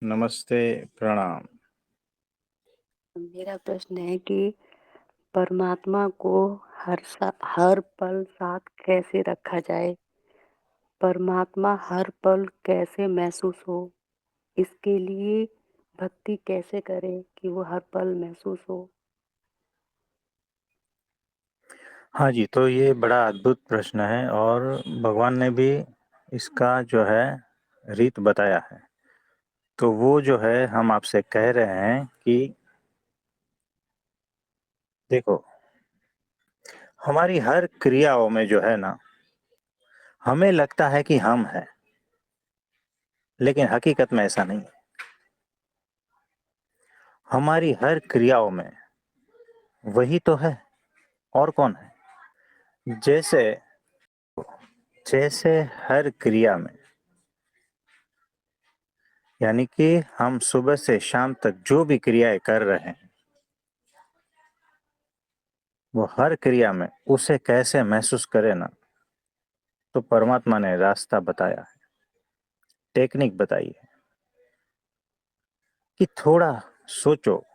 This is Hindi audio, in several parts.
नमस्ते, प्रणाम। मेरा प्रश्न है कि परमात्मा को हर पल साथ कैसे रखा जाए? परमात्मा हर पल कैसे महसूस हो? इसके लिए भक्ति कैसे करें कि वो हर पल महसूस हो? हाँ जी, तो ये बड़ा अद्भुत प्रश्न है और भगवान ने भी इसका जो है रीत बताया है। तो वो जो है हम आपसे कह रहे हैं कि देखो, हमारी हर क्रियाओं में जो है ना, हमें लगता है कि हम हैं, लेकिन हकीकत में ऐसा नहीं है। हमारी हर क्रियाओं में वही तो है, और कौन है? जैसे जैसे हर क्रिया में यानी कि हम सुबह से शाम तक जो भी क्रियाएँ कर रहे हैं, वो हर क्रिया में उसे कैसे महसूस करें ना, तो परमात्मा ने रास्ता बताया है, टेक्निक बताई है कि थोड़ा सोचो,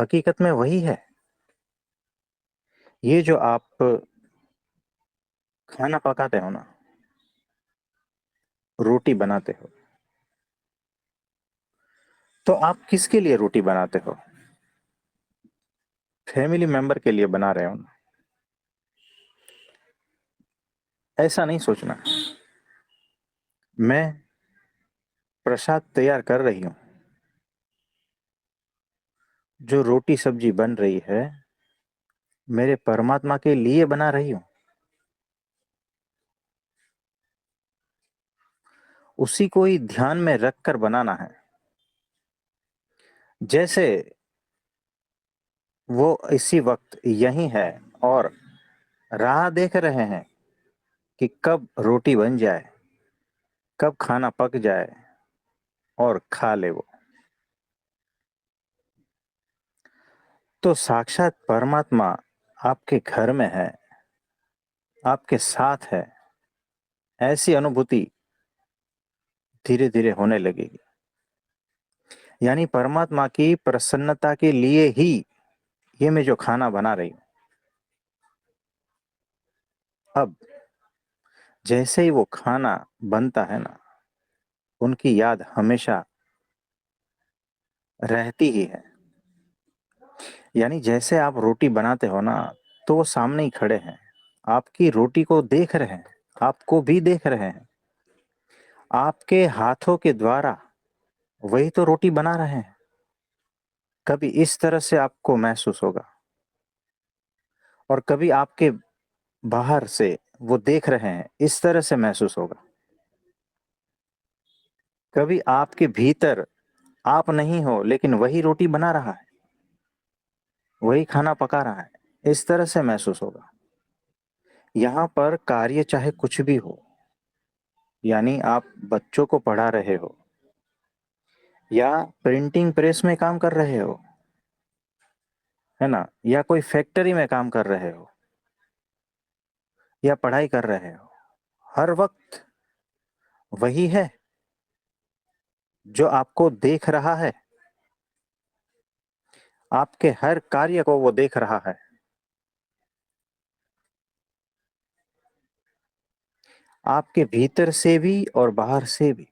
हकीकत में वही है। ये जो आप खाना पकाते हो ना, रोटी बनाते हो, तो आप किसके लिए रोटी बनाते हो? फैमिली मेंबर के लिए बना रहे हो ना। ऐसा नहीं सोचना, मैं प्रसाद तैयार कर रही हूँ, जो रोटी सब्जी बन रही है, मेरे परमात्मा के लिए बना रही हूँ। उसी को ही ध्यान में रखकर बनाना है। जैसे वो इसी वक्त यहीं है और राह देख रहे हैं कि कब रोटी बन जाए, कब खाना पक जाए और खा ले वो। तो साक्षात परमात्मा आपके घर में है, आपके साथ है, ऐसी अनुभूति धीरे-धीरे होने लगेगी। यानी परमात्मा की प्रसन्नता के लिए ही ये मैं जो खाना बना रही हूँ। अब जैसे ही वो खाना बनता है ना, उनकी याद हमेशा रहती ही है। यानी जैसे आप रोटी बनाते हो ना, तो वो सामने ही खड़े हैं, आपकी रोटी को देख रहे हैं, आपको भी देख रहे हैं। आपके हाथों के द्वारा वही तो रोटी बना रहे हैं। कभी इस तरह से आपको महसूस होगा और कभी आपके बाहर से वो देख रहे हैं, इस तरह से महसूस होगा। कभी आपके भीतर आप नहीं हो, लेकिन वही रोटी बना रहा है, वही खाना पका रहा है, इस तरह से महसूस होगा। यहाँ पर कार्य चाहे कुछ भी हो, यानी आप बच्चों को पढ़ा रहे हो या प्रिंटिंग प्रेस में काम कर रहे हो, है ना? या कोई फैक्ट्री में काम कर रहे हो या पढ़ाई कर रहे हो, हर वक्त वही है जो आपको देख रहा है, आपके हर कार्य को वो देख रहा है। आपके भीतर से भी और बाहर से भी।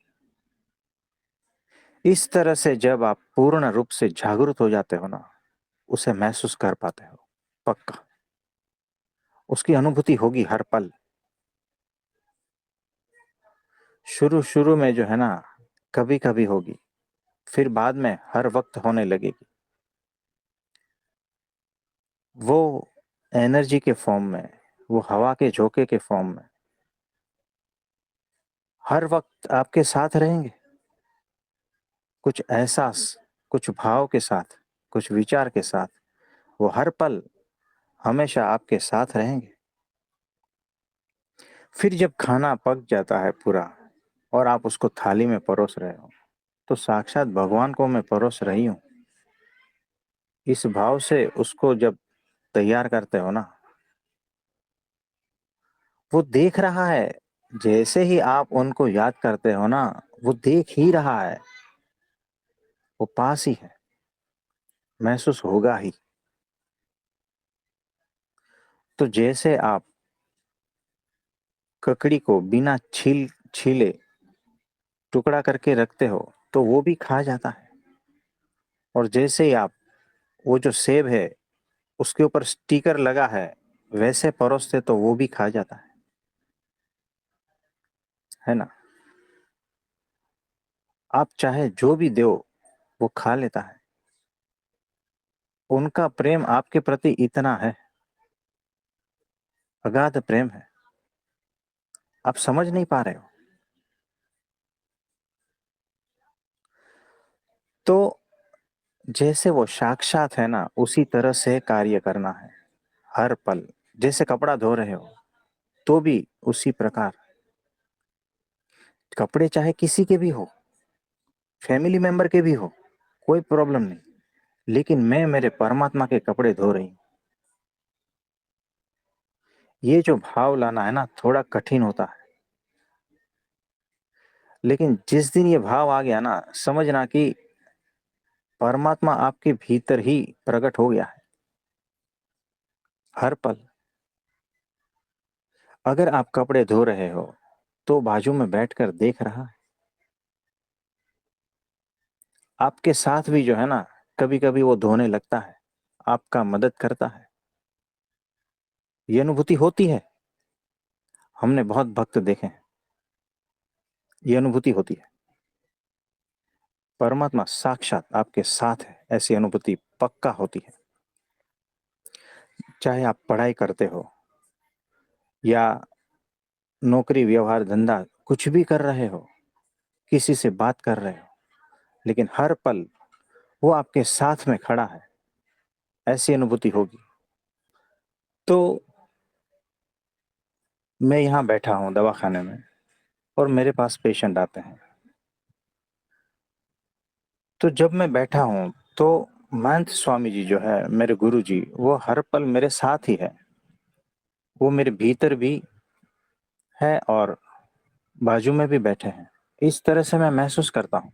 इस तरह से जब आप पूर्ण रूप से जागरूक हो जाते हो ना, उसे महसूस कर पाते हो, पक्का। उसकी अनुभूति होगी हर पल। शुरू-शुरू में जो है ना, कभी-कभी होगी, फिर बाद में हर वक्त होने लगेगी। वो एनर्जी के फॉर्म में, वो हवा के झोंके के फॉर्म में, हर वक्त आपके साथ रहेंगे। कुछ एहसास, कुछ भाव के साथ, कुछ विचार के साथ, वो हर पल हमेशा आपके साथ रहेंगे। फिर जब खाना पक जाता है पूरा और आप उसको थाली में परोस रहे हो, तो साक्षात भगवान को मैं परोस रही हूँ। इस भाव से उसको जब तैयार करते हो ना, वो देख रहा है। जैसे ही आप उनको याद करते हो ना, वो देख ही रहा है। वो पास ही है, महसूस होगा ही। तो जैसे आप ककड़ी को बिना छीले टुकड़ा करके रखते हो तो वो भी खा जाता है, और जैसे ही आप वो जो सेब है उसके ऊपर स्टिकर लगा है वैसे परोसते तो वो भी खा जाता है ना। आप चाहे जो भी दो वो खा लेता है। उनका प्रेम आपके प्रति इतना है, अगाध प्रेम है, आप समझ नहीं पा रहे हो। तो जैसे वो साक्षात है ना, उसी तरह से कार्य करना है हर पल। जैसे कपड़ा धो रहे हो तो भी उसी प्रकार, कपड़े चाहे किसी के भी हो, फैमिली मेंबर के भी हो, कोई प्रॉब्लम नहीं, लेकिन मैं मेरे परमात्मा के कपड़े धो रही हूँ। ये जो भाव लाना है ना, थोड़ा कठिन होता है, लेकिन जिस दिन ये भाव आ गया ना, समझना कि परमात्मा आपके भीतर ही प्रकट हो गया है हर पल। अगर आप कपड़े धो रहे हो तो बाजू में बैठकर देख रहा है, आपके साथ भी जो है ना, कभी कभी वो धोने लगता है, आपका मदद करता है। ये अनुभूति होती है, हमने बहुत भक्त देखे हैं, ये अनुभूति होती है। परमात्मा साक्षात आपके साथ है, ऐसी अनुभूति पक्का होती है। चाहे आप पढ़ाई करते हो या नौकरी व्यवहार धंधा कुछ भी कर रहे हो, किसी से बात कर रहे हो, लेकिन हर पल वो आपके साथ में खड़ा है, ऐसी अनुभूति होगी। तो मैं यहाँ बैठा हूँ दवाखाने में और मेरे पास पेशेंट आते हैं। तो जब मैं बैठा हूँ तो महंत स्वामी जी जो है मेरे गुरु जी, वो हर पल मेरे साथ ही है। वो मेरे भीतर भी है और बाजू में भी बैठे हैं। इस तरह से मैं महसूस करता हूँ।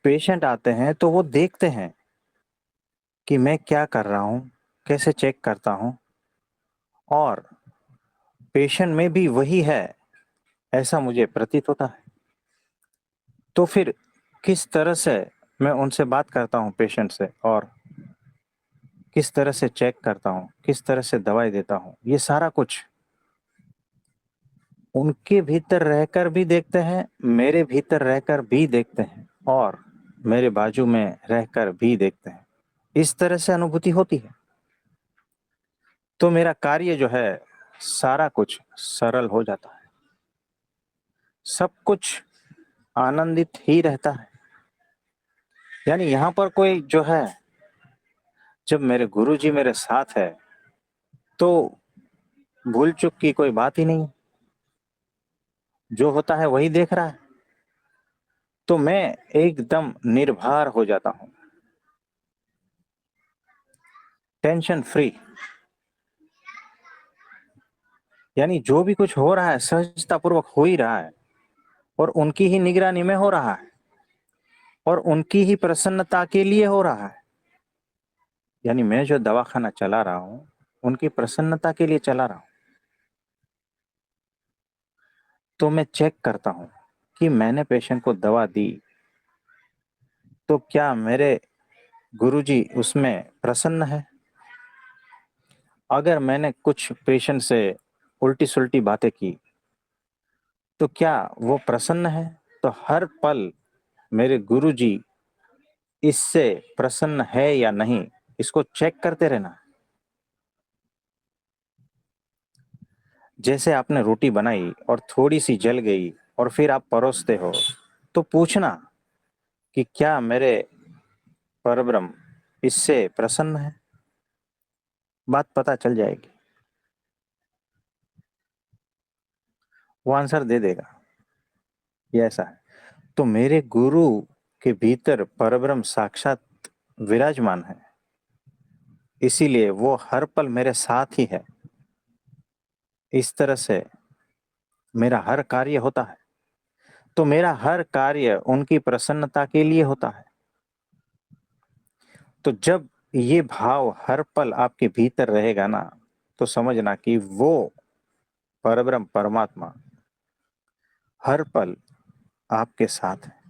पेशेंट आते हैं तो वो देखते हैं कि मैं क्या कर रहा हूँ, कैसे चेक करता हूँ, और पेशेंट में भी वही है, ऐसा मुझे प्रतीत होता है। तो फिर किस तरह से मैं उनसे बात करता हूँ पेशेंट से, और किस तरह से चेक करता हूँ, किस तरह से दवाई देता हूँ, ये सारा कुछ उनके भीतर रहकर भी देखते हैं, मेरे भीतर रहकर भी देखते हैं, और मेरे बाजू में रहकर भी देखते हैं। इस तरह से अनुभूति होती है। तो मेरा कार्य जो है सारा कुछ सरल हो जाता है, सब कुछ आनंदित ही रहता है। यानी यहाँ पर कोई जो है, जब मेरे गुरुजी मेरे साथ है तो भूल चूक की कोई बात ही नहीं, जो होता है वही देख रहा है। तो मैं एकदम निर्भर हो जाता हूँ, टेंशन फ्री। यानी जो भी कुछ हो रहा है सहजतापूर्वक हो ही रहा है, और उनकी ही निगरानी में हो रहा है, और उनकी ही प्रसन्नता के लिए हो रहा है। यानी मैं जो दवाखाना चला रहा हूँ उनकी प्रसन्नता के लिए चला रहा हूँ। तो मैं चेक करता हूँ कि मैंने पेशेंट को दवा दी तो क्या मेरे गुरुजी उसमें प्रसन्न है। अगर मैंने कुछ पेशेंट से उल्टी सुल्टी बातें की तो क्या वो प्रसन्न है। तो हर पल मेरे गुरुजी इससे प्रसन्न है या नहीं, इसको चेक करते रहना। जैसे आपने रोटी बनाई और थोड़ी सी जल गई और फिर आप परोसते हो, तो पूछना कि क्या मेरे परब्रह्म इससे प्रसन्न है। बात पता चल जाएगी, वो आंसर दे देगा। ये ऐसा है। तो मेरे गुरु के भीतर परब्रह्म साक्षात विराजमान है, इसीलिए वो हर पल मेरे साथ ही है। इस तरह से मेरा हर कार्य होता है। तो मेरा हर कार्य उनकी प्रसन्नता के लिए होता है। तो जब ये भाव हर पल आपके भीतर रहेगा ना, तो समझना कि वो परब्रह्म परमात्मा हर पल आपके साथ है।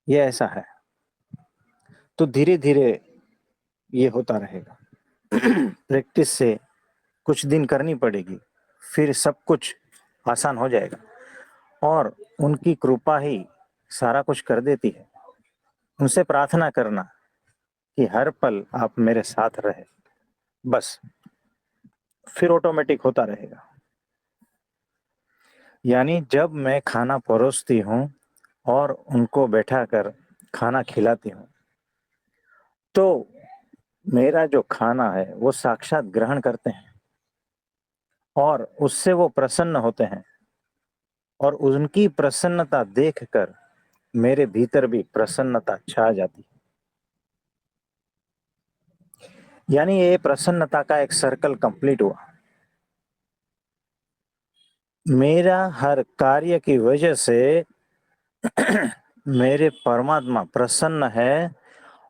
ये ऐसा है। तो धीरे-धीरे ये होता रहेगा। प्रैक्टिस से कुछ दिन करनी पड़ेगी, फिर सब कुछ आसान हो जाएगा और उनकी कृपा ही सारा कुछ कर देती है। उनसे प्रार्थना करना कि हर पल आप मेरे साथ रहे, बस फिर ऑटोमेटिक होता रहेगा। यानी जब मैं खाना परोसती हूँ और उनको बैठाकर खाना खिलाती हूँ, तो मेरा जो खाना है वो साक्षात ग्रहण करते हैं और उससे वो प्रसन्न होते हैं और उनकी प्रसन्नता देखकर मेरे भीतर भी प्रसन्नता छा जाती है। यानी ये प्रसन्नता का एक सर्कल कंप्लीट हुआ। मेरा हर कार्य की वजह से मेरे परमात्मा प्रसन्न है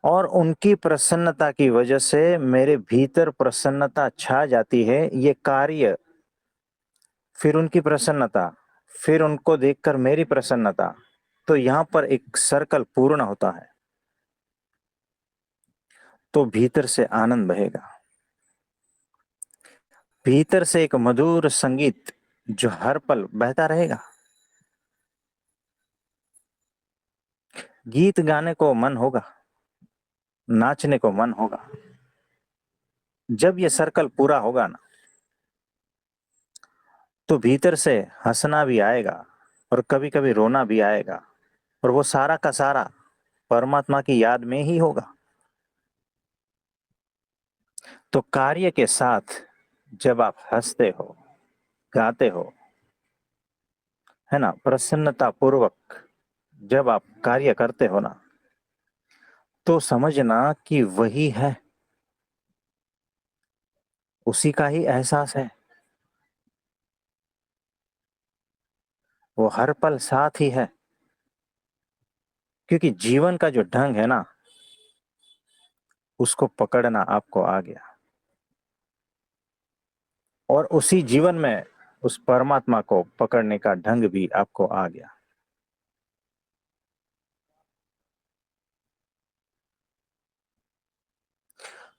और उनकी प्रसन्नता की वजह से मेरे भीतर प्रसन्नता छा जाती है। ये कार्य, फिर उनकी प्रसन्नता, फिर उनको देखकर मेरी प्रसन्नता, तो यहाँ पर एक सर्कल पूर्ण होता है। तो भीतर से आनंद बहेगा, भीतर से एक मधुर संगीत जो हर पल बहता रहेगा। गीत गाने को मन होगा, नाचने को मन होगा। जब ये सर्कल पूरा होगा ना, तो भीतर से हंसना भी आएगा और कभी-कभी रोना भी आएगा और वो सारा का सारा परमात्मा की याद में ही होगा। तो कार्य के साथ जब आप हंसते हो, गाते हो, है ना, प्रसन्नता पूर्वक जब आप कार्य करते हो ना, तो समझना कि वही है, उसी का ही एहसास है। वो हर पल साथ ही है, क्योंकि जीवन का जो ढंग है ना, उसको पकड़ना आपको आ गया और उसी जीवन में उस परमात्मा को पकड़ने का ढंग भी आपको आ गया।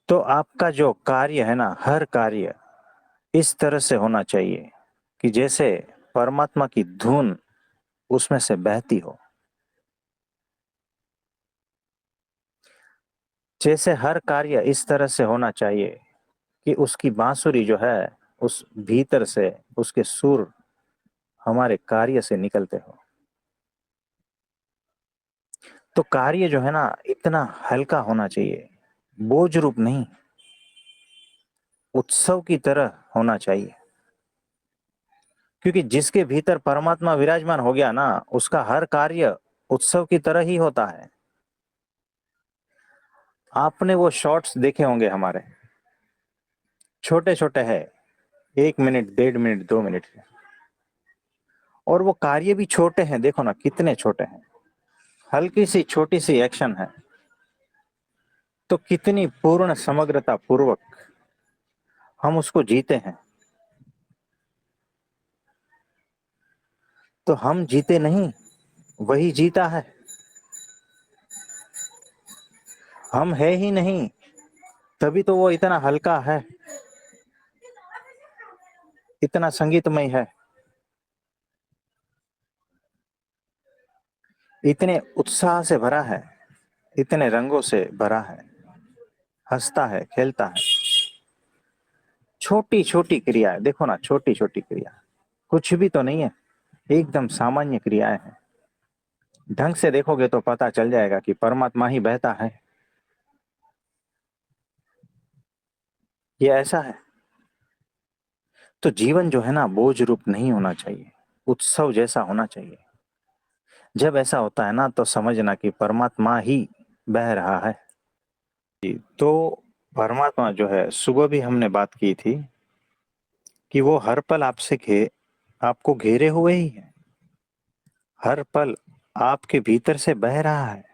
तो आपका जो कार्य है ना, हर कार्य इस तरह से होना चाहिए कि जैसे परमात्मा की धुन उसमें से बहती हो। जैसे हर कार्य इस तरह से होना चाहिए कि उसकी बांसुरी जो है, उस भीतर से उसके सुर हमारे कार्य से निकलते हो। तो कार्य जो है ना, इतना हल्का होना चाहिए, बोझ रूप नहीं, उत्सव की तरह होना चाहिए। क्योंकि जिसके भीतर परमात्मा विराजमान हो गया ना, उसका हर कार्य उत्सव की तरह ही होता है। आपने वो शॉट्स देखे होंगे हमारे, छोटे छोटे है, 1 मिनट, 1.5 मिनट, 2 मिनट के, और वो कार्य भी छोटे हैं। देखो ना कितने छोटे हैं, हल्की सी छोटी सी एक्शन है, तो कितनी पूर्ण समग्रता पूर्वक हम उसको जीते हैं। तो हम जीते नहीं, वही जीता है। हम है ही नहीं, तभी तो वो इतना हल्का है, इतना संगीतमय है, इतने उत्साह से भरा है, इतने रंगों से भरा है, हंसता है, खेलता है। छोटी छोटी क्रियाएं देखो ना, छोटी छोटी क्रिया, कुछ भी तो नहीं है, एकदम सामान्य क्रियाएं हैं। ढंग से देखोगे तो पता चल जाएगा कि परमात्मा ही बहता है। ये ऐसा है। तो जीवन जो है ना, बोझ रूप नहीं होना चाहिए, उत्सव जैसा होना चाहिए। जब ऐसा होता है ना, तो समझना कि परमात्मा ही बह रहा है। जी, तो परमात्मा जो है, सुबह भी हमने बात की थी कि वो हर पल आपसे आपको घेरे हुए ही है, हर पल आपके भीतर से बह रहा है।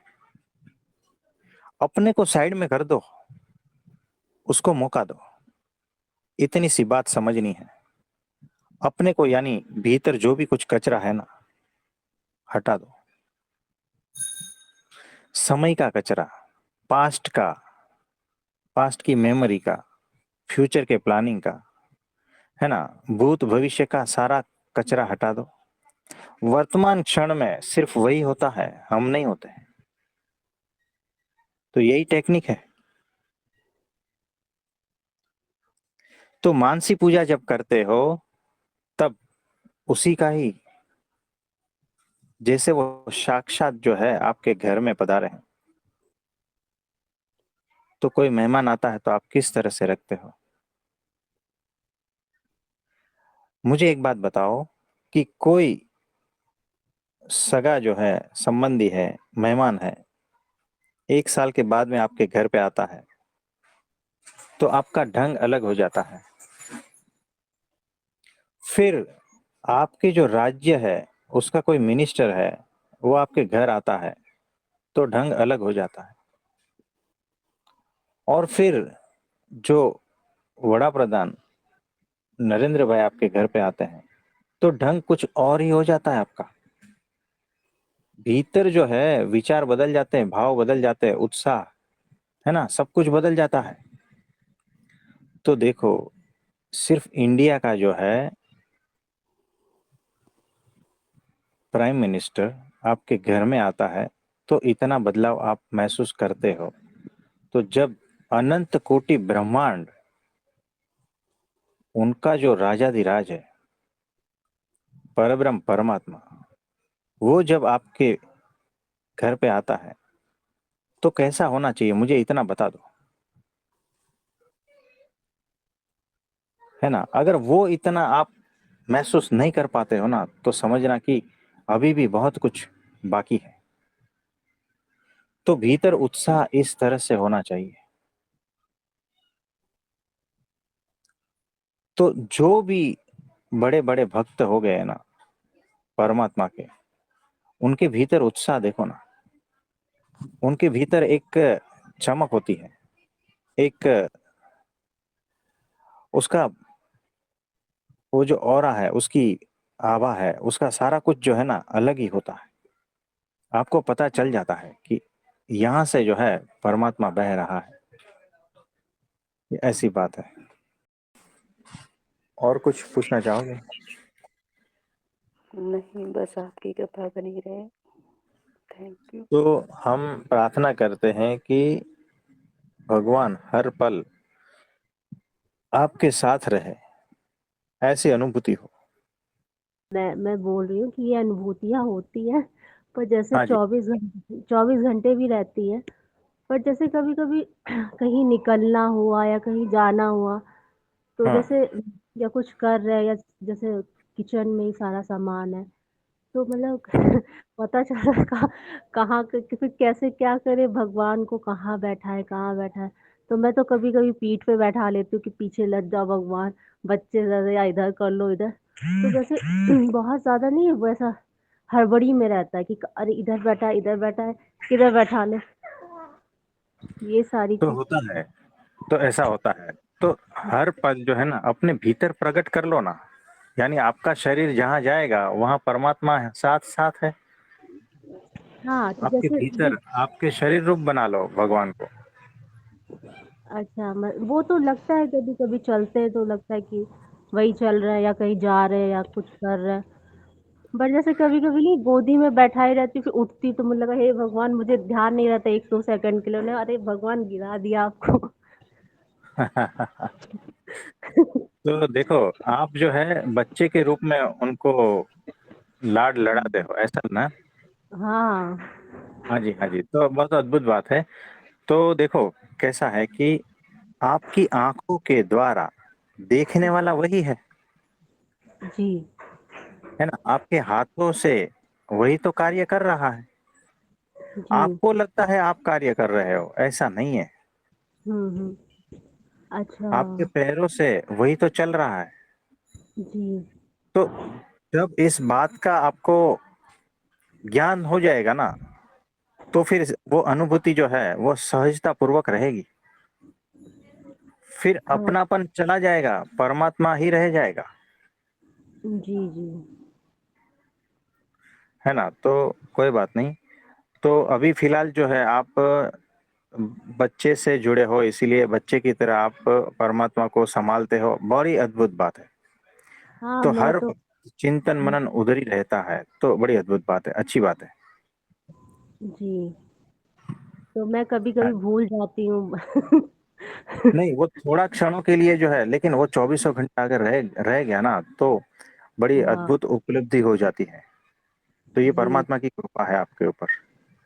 अपने को साइड में कर दो, उसको मौका दो। इतनी सी बात समझनी है। अपने को यानी भीतर जो भी कुछ कचरा है ना, हटा दो। समय का कचरा, पास्ट का, पास्ट की मेमोरी का, फ्यूचर के प्लानिंग का, है ना, भूत भविष्य का सारा कचरा हटा दो। वर्तमान क्षण में सिर्फ वही होता है, हम नहीं होते हैं। तो यही टेक्निक है। तो मानसी पूजा जब करते हो, तब उसी का ही, जैसे वो साक्षात जो है आपके घर में पधारे हैं। तो कोई मेहमान आता है तो आप किस तरह से रखते हो? मुझे एक बात बताओ कि कोई सगा जो है, संबंधी है, मेहमान है, 1 साल के बाद में आपके घर पे आता है, तो आपका ढंग अलग हो जाता है। फिर आपके जो राज्य है, उसका कोई मिनिस्टर है, वो आपके घर आता है, तो ढंग अलग हो जाता है। और फिर जो वड़ा प्रधान नरेंद्र भाई आपके घर पे आते हैं, तो ढंग कुछ और ही हो जाता है आपका। भीतर जो है विचार बदल जाते हैं, भाव बदल जाते हैं, उत्साह, है ना, सब कुछ बदल जाता है। तो देखो, सिर्फ इंडिया का जो है प्राइम मिनिस्टर आपके घर में आता है, तो इतना बदलाव आप महसूस करते हो। तो जब अनंत कोटि ब्रह्मांड, उनका जो राजाधिराज है, परब्रह्म परमात्मा, वो जब आपके घर पे आता है, तो कैसा होना चाहिए, मुझे इतना बता दो, है ना। अगर वो इतना आप महसूस नहीं कर पाते हो ना, तो समझना कि अभी भी बहुत कुछ बाकी है। तो भीतर उत्साह इस तरह से होना चाहिए। तो जो भी बड़े बड़े भक्त हो गए ना परमात्मा के, उनके भीतर उत्साह देखो ना, उनके भीतर एक चमक होती है, एक उसका वो जो ऑरा है, उसकी आभा है, उसका सारा कुछ जो है ना अलग ही होता है। आपको पता चल जाता है कि यहाँ से जो है परमात्मा बह रहा है। ये ऐसी बात है। और कुछ पूछना चाहोगे? नहीं, बस आपकी कृपा बनी रहे। Thank you. तो हम प्रार्थना करते हैं कि भगवान हर पल आपके साथ रहे, ऐसी अनुभूति हो। मैं बोल रही हूँ कि ये अनुभूतियाँ होती हैं, पर जैसे हाँ जी। 24 घंटे भी रहती हैं। पर जैसे कभी कभी कहीं निकलना हुआ या कहीं जाना हुआ, तो हाँ। जैसे या कुछ कर रहे हैं, या जैसे किचन में ही सारा सामान है, तो मतलब पता चला कहाँ फिर कैसे क्या करे, भगवान को कहाँ बैठा है कहाँ बैठा है। तो मैं तो कभी कभी पीठ पे बैठा लेती हूँ कि पीछे लग जाओ भगवान, बच्चे जरा या इधर कर लो इधर। तो जैसे बहुत ज्यादा नहीं है वैसा, हड़बड़ी में रहता है कि अरे इधर बैठा है, किधर बैठा ले, ये सारी तो चीज। होता है, तो ऐसा होता है। तो हर पल जो है ना अपने भीतर प्रकट कर लो ना, यानी आपका शरीर जहाँ जाएगा वहाँ परमात्मा साथ साथ है। हाँ, तो आपके जैसे भीतर आपके शरीर रूप बना लो भगवान को। अच्छा, वो तो लगता है कभी कभी चलते हैं तो लगता है कि वही चल रहा है या कहीं जा रहे हैं या कुछ कर रहे हैं। बट जैसे कभी कभी नहीं, गोदी में बैठाई रहती फिर उठती तो मुझे लगा हे भगवान, मुझे ध्यान नहीं रहता 1-2 सेकंड के लिए, अरे भगवान गिरा दिया आपको। तो देखो, आप जो है बच्चे के रूप में उनको लाड लड़ाते हो, ऐसा ना? हाँ। हाँ जी, हाँ जी, तो बहुत अद्भुत बात है। तो देखो, कैसा है कि आपकी आंखों के द्वारा देखने वाला वही जी। है ना, आपके हाथों से वही तो कार्य कर रहा है। जी। आपको लगता है आप कार्य कर रहे हो, ऐसा नहीं है। हम्म। अच्छा। आपके पैरों से वही तो चल रहा है। जी। तो जब इस बात का आपको ज्ञान हो जाएगा ना, तो फिर वो अनुभूति जो है वो सहजता पूर्वक रहेगी। फिर हाँ। अपनापन चला जाएगा, परमात्मा ही रह जाएगा। जी, जी। है ना? तो कोई बात नहीं। तो अभी फ़िलहाल जो है आप बच्चे से जुड़े हो, इसीलिए बच्चे की तरह आप परमात्मा को सँभालते हो, बड़ी अद्भुत बात है। हाँ, तो मैं हर तो वक़्त चिंतन मनन उधर ही रहता है, तो बड़ी अद्भुत बात है, अच्छी बात है। जी, तो मैं कभी-कभी हाँ, भूल जाती हूँ। नहीं वो थोड़ा क्षणों के लिए जो है, लेकिन वो चौबीसों घंटा अगर रह गया ना, तो बड़ी हाँ, अद्भुत उपलब्धि हो जाती है। तो ये जी, परमात्मा की कृपा है आपके ऊपर।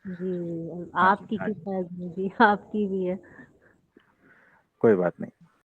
जी, हाँ जी, आपकी हाँ जी, कृपा है गुरुजी, आपकी भी है। कोई बात नहीं।